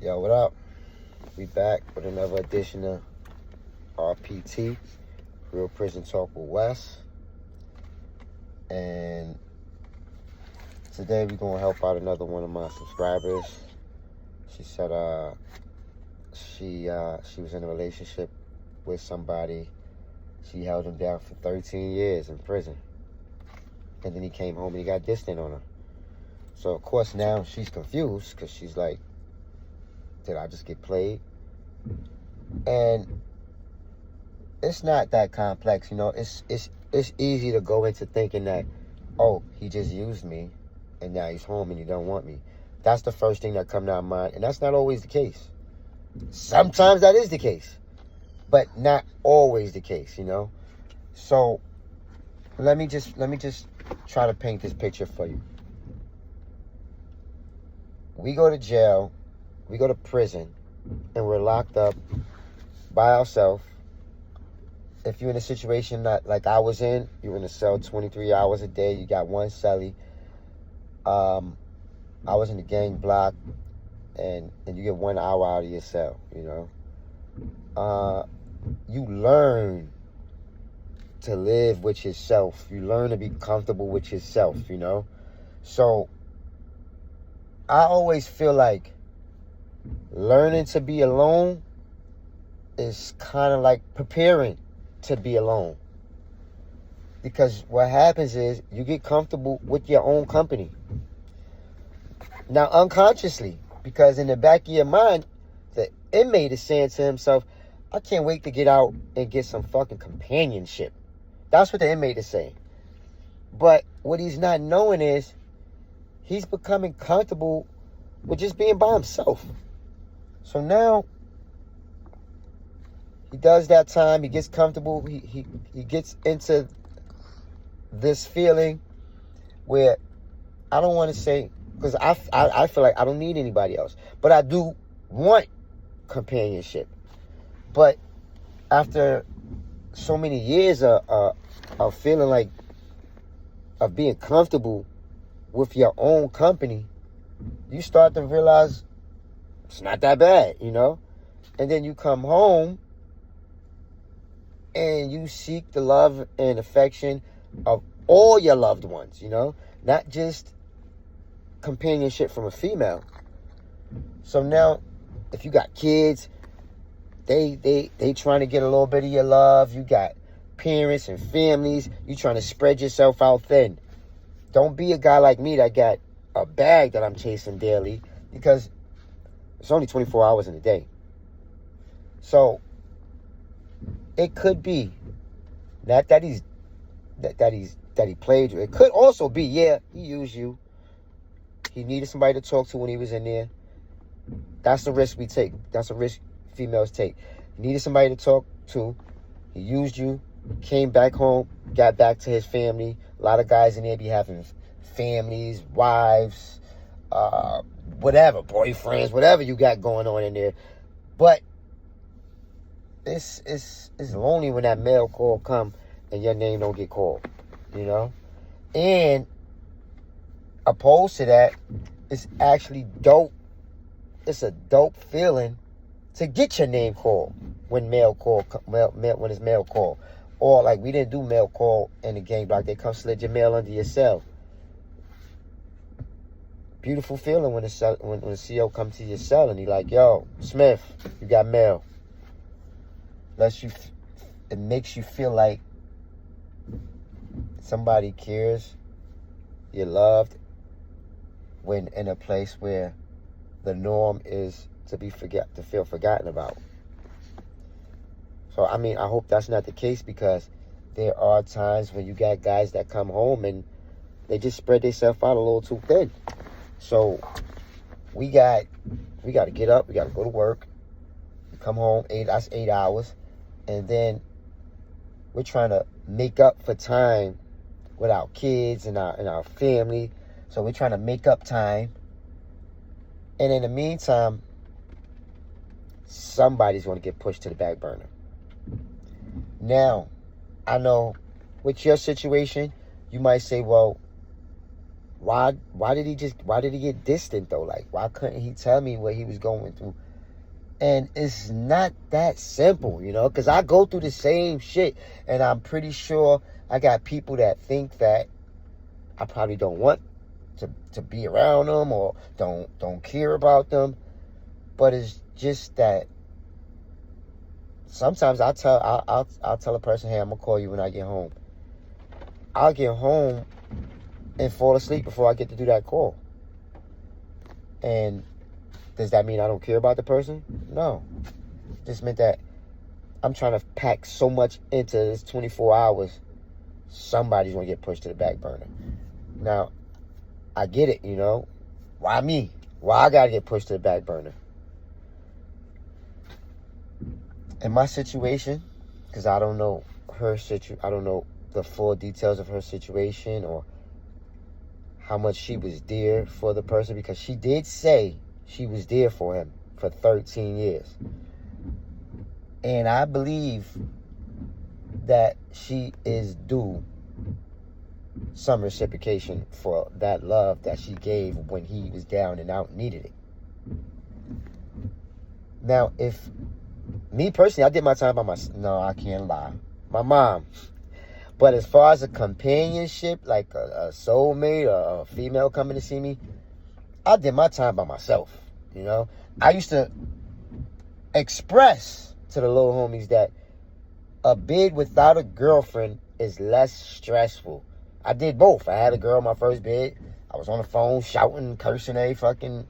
Yo, what up? We back with another edition of RPT, Real Prison Talk with Wes. And today we're going to help out another one of my subscribers. She said she was in a relationship with somebody. She held him down for 13 years in prison. And then he came home and he got distant on her. So, of course, now she's confused because she's like, did I just get played? And it's not that complex, you know. It's easy to go into thinking that, oh, he just used me and now he's home and he don't want me. That's the first thing that comes to our mind, and that's not always the case. Sometimes that is the case, but not always the case, you know. So let me just try to paint this picture for you. We go to jail, we go to prison, and we're locked up by ourselves. If you're in a situation that, like I was in, you're in a cell 23 hours a day, you got one cellie. I was in the gang block, and you get 1 hour out of your cell, you know. You learn to live with yourself. You learn to be comfortable with yourself, you know. So I always feel like learning to be alone is kind of like preparing to be alone. Because what happens is you get comfortable with your own company. Now, unconsciously, because in the back of your mind, the inmate is saying to himself, I can't wait to get out and get some fucking companionship. That's what the inmate is saying. But what he's not knowing is he's becoming comfortable with just being by himself. So now he does that time, he gets comfortable, he gets into this feeling where I don't want to say, because I feel like I don't need anybody else, but I do want companionship. But after so many years of feeling like, of being comfortable with your own company, you start to realize it's not that bad, you know? And then you come home and you seek the love and affection of all your loved ones, you know? Not just companionship from a female. So now, if you got kids, they trying to get a little bit of your love. You got parents and families. You trying to spread yourself out thin. Don't be a guy like me that got a bag that I'm chasing daily, because it's only 24 hours in a day. So it could be not that he played you. It could also be, yeah, he used you. He needed somebody to talk to when he was in there. That's the risk we take. That's a risk females take. He needed somebody to talk to. He used you, came back home, got back to his family. A lot of guys in there be having families, wives, whatever, boyfriends, whatever you got going on in there. But it's lonely when that mail call come and your name don't get called, you know? And opposed to that, it's actually dope. It's a dope feeling to get your name called when when it's mail call. Or like we didn't do mail call in the gang block. They come slid your mail under your cell. Beautiful feeling when the CO come to your cell and he like, yo, Smith, you got mail. It makes you feel like somebody cares, you're loved, when in a place where the norm is to feel forgotten about. So I mean, I hope that's not the case, because there are times when you got guys that come home and they just spread themselves out a little too thin. So we got to get up, we got to go to work, come home, that's 8 hours, and then we're trying to make up for time with our kids and our family. So we're trying to make up time. And in the meantime, somebody's going to get pushed to the back burner. Now, I know with your situation, you might say, well, why did he get distant though? Like, why couldn't he tell me what he was going through? And it's not that simple, you know, because I go through the same shit, and I'm pretty sure I got people that think that I probably don't want to be around them or don't care about them. But it's just that sometimes I'll tell a person, hey, I'm gonna call you when I get home. I'll get home and fall asleep before I get to do that call. And does that mean I don't care about the person? No. Just meant that I'm trying to pack so much into this 24 hours, somebody's going to get pushed to the back burner. Now, I get it, you know. Why me? Why I got to get pushed to the back burner? In my situation, because I don't know I don't know the full details of her situation or how much she was there for the person, because she did say she was there for him for 13 years. And I believe that she is due some reciprocation for that love that she gave when he was down and out, needed it. Now, if me personally, I did my time by myself. No, I can't lie. My mom. But as far as a companionship, like a soulmate or a female coming to see me, I did my time by myself, you know. I used to express to the little homies that a bid without a girlfriend is less stressful. I did both. I had a girl my first bid. I was on the phone shouting, cursing a fucking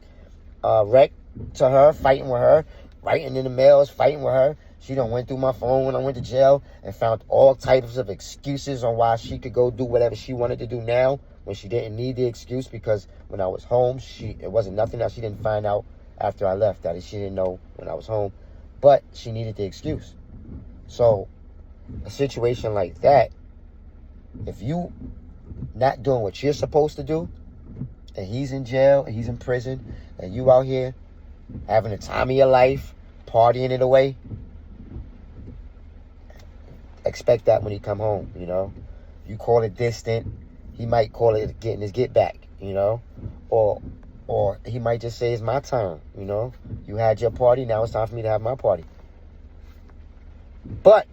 wreck to her, fighting with her, writing in the mails, fighting with her. She done went through my phone when I went to jail and found all types of excuses on why she could go do whatever she wanted to do now when she didn't need the excuse, because when I was home, it wasn't nothing that she didn't find out after I left, that she didn't know when I was home, but she needed the excuse. So a situation like that, if you not doing what you're supposed to do, and he's in jail and he's in prison, and you out here having the time of your life, partying it away, expect that when he come home, you know. You call it distant, he might call it getting his get back, you know, or he might just say it's my turn, you know. You had your party, now it's time for me to have my party. But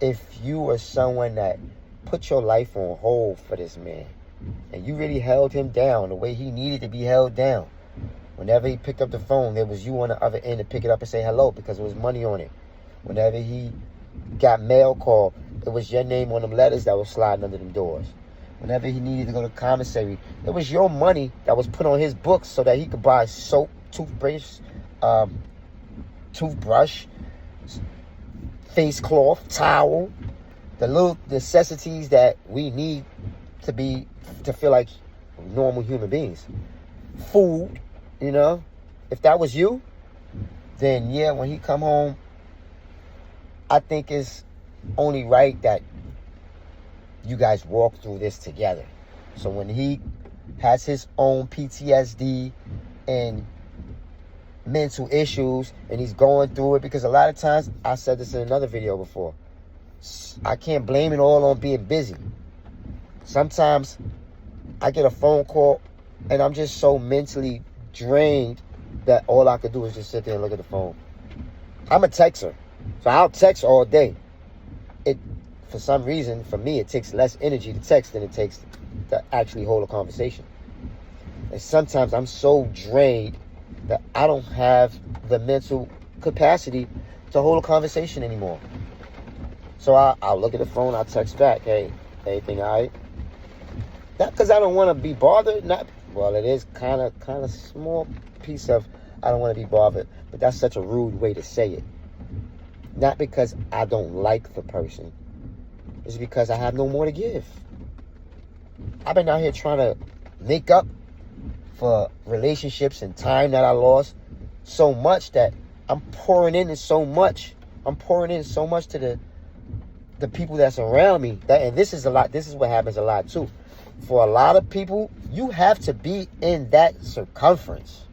if you were someone that put your life on hold for this man, and you really held him down the way he needed to be held down, whenever he picked up the phone, there was you on the other end to pick it up and say hello, because there was money on it. Whenever he got mail call, it was your name on them letters that was sliding under them doors. Whenever he needed to go to commissary, it was your money that was put on his books so that he could buy soap, toothbrush, face cloth, towel, the little necessities that we need to feel like normal human beings. Food, you know. If that was you, then yeah, when he come home, I think it's only right that you guys walk through this together. So when he has his own PTSD and mental issues and he's going through it, because a lot of times, I said this in another video before, I can't blame it all on being busy. Sometimes I get a phone call and I'm just so mentally drained that all I could do is just sit there and look at the phone. I'm a texter, so I'll text all day. For some reason, for me, it takes less energy to text than it takes to actually hold a conversation. And sometimes I'm so drained that I don't have the mental capacity to hold a conversation anymore. So I'll look at the phone, I'll text back, hey, everything all right? Not because I don't want to be bothered, it is kind of small piece of I don't want to be bothered, but that's such a rude way to say it. Not because I don't like the person, it's because I have no more to give. I've been out here trying to make up for relationships and time that I lost so much that I'm pouring in so much. I'm pouring in so much to the people that's around me. And this is a lot. This is what happens a lot too. For a lot of people, you have to be in that circumference,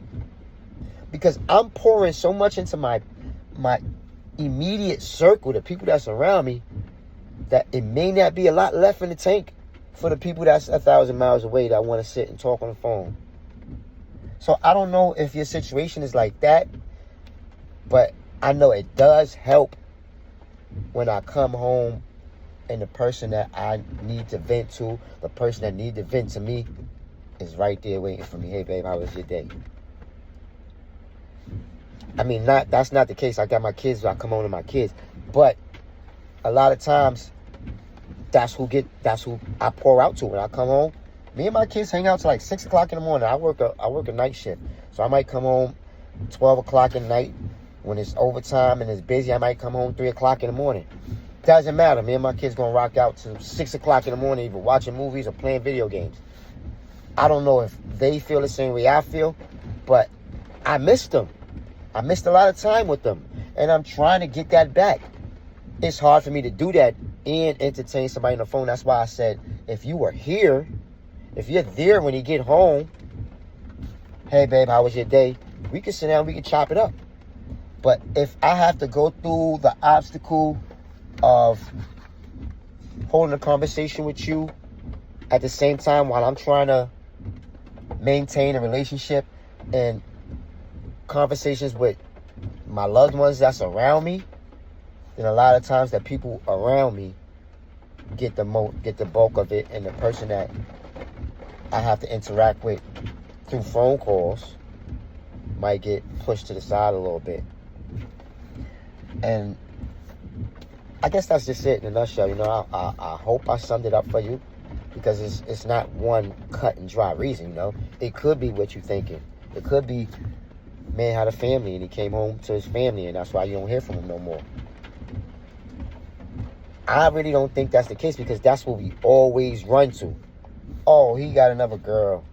because I'm pouring so much into my immediate circle, the people that's around me, that it may not be a lot left in the tank for the people that's 1,000 miles away that want to sit and talk on the phone. So I don't know if your situation is like that, but I know it does help when I come home and the person that I need to vent to, the person that need to vent to me, is right there waiting for me. Hey, babe, how was your day? I mean, that's not the case. I got my kids, so I come home to my kids. But a lot of times, that's who I pour out to when I come home. Me and my kids hang out till like 6 o'clock in the morning. I work a night shift, so I might come home 12 o'clock at night. When it's overtime and it's busy, I might come home 3 o'clock in the morning. Doesn't matter. Me and my kids gonna rock out till 6 o'clock in the morning, either watching movies or playing video games. I don't know if they feel the same way I feel, but I missed them. I missed a lot of time with them, and I'm trying to get that back. It's hard for me to do that and entertain somebody on the phone. That's why I said, if you were here, if you're there when you get home, hey, babe, how was your day? We can sit down, we can chop it up. But if I have to go through the obstacle of holding a conversation with you at the same time while I'm trying to maintain a relationship and conversations with my loved ones that's around me, then a lot of times the people around me get the bulk of it, and the person that I have to interact with through phone calls might get pushed to the side a little bit. And I guess that's just it in a nutshell. You know, I hope I summed it up for you, because it's not one cut and dry reason. You know, it could be what you're thinking. It could be, man had a family and he came home to his family, and that's why you don't hear from him no more. I really don't think that's the case, because that's what we always run to. Oh, he got another girl.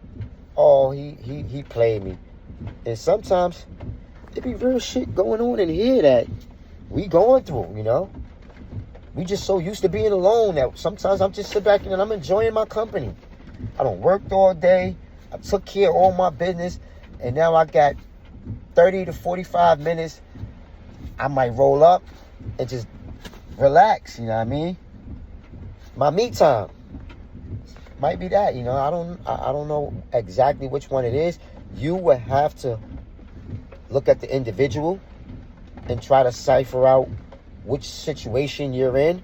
Oh, he played me. And sometimes it be real shit going on in here that we going through, you know. We just so used to being alone that sometimes I'm just sit back and I'm enjoying my company. I don't work all day. I took care of all my business, and now I got 30 to 45 minutes. I might roll up and just relax, you know what I mean? My me time might be that, you know. I don't know exactly which one it is. You would have to look at the individual and try to cipher out which situation you're in.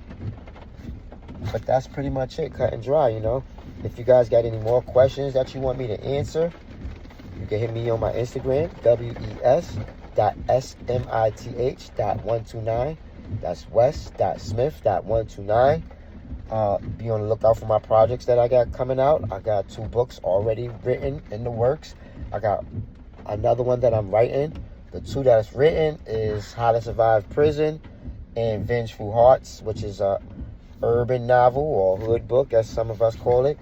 But that's pretty much it, cut and dry, you know. If you guys got any more questions that you want me to answer, you can hit me on my Instagram, wes.smith.129. That's wes.smith.129. Be on the lookout for my projects that I got coming out. I got 2 books already written in the works. I got another one that I'm writing. The 2 that's written is How to Survive Prison and Vengeful Hearts, which is a urban novel or hood book, as some of us call it.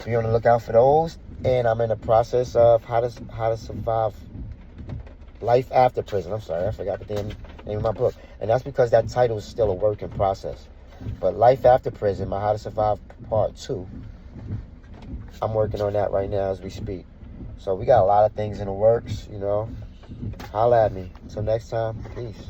Be on the lookout for those. And I'm in the process of how to survive life after prison. I'm sorry, I forgot the damn name of my book. And that's because that title is still a work in process. But Life After Prison, my How to Survive Part 2, I'm working on that right now as we speak. So we got a lot of things in the works, you know. Holla at me. Until next time, peace.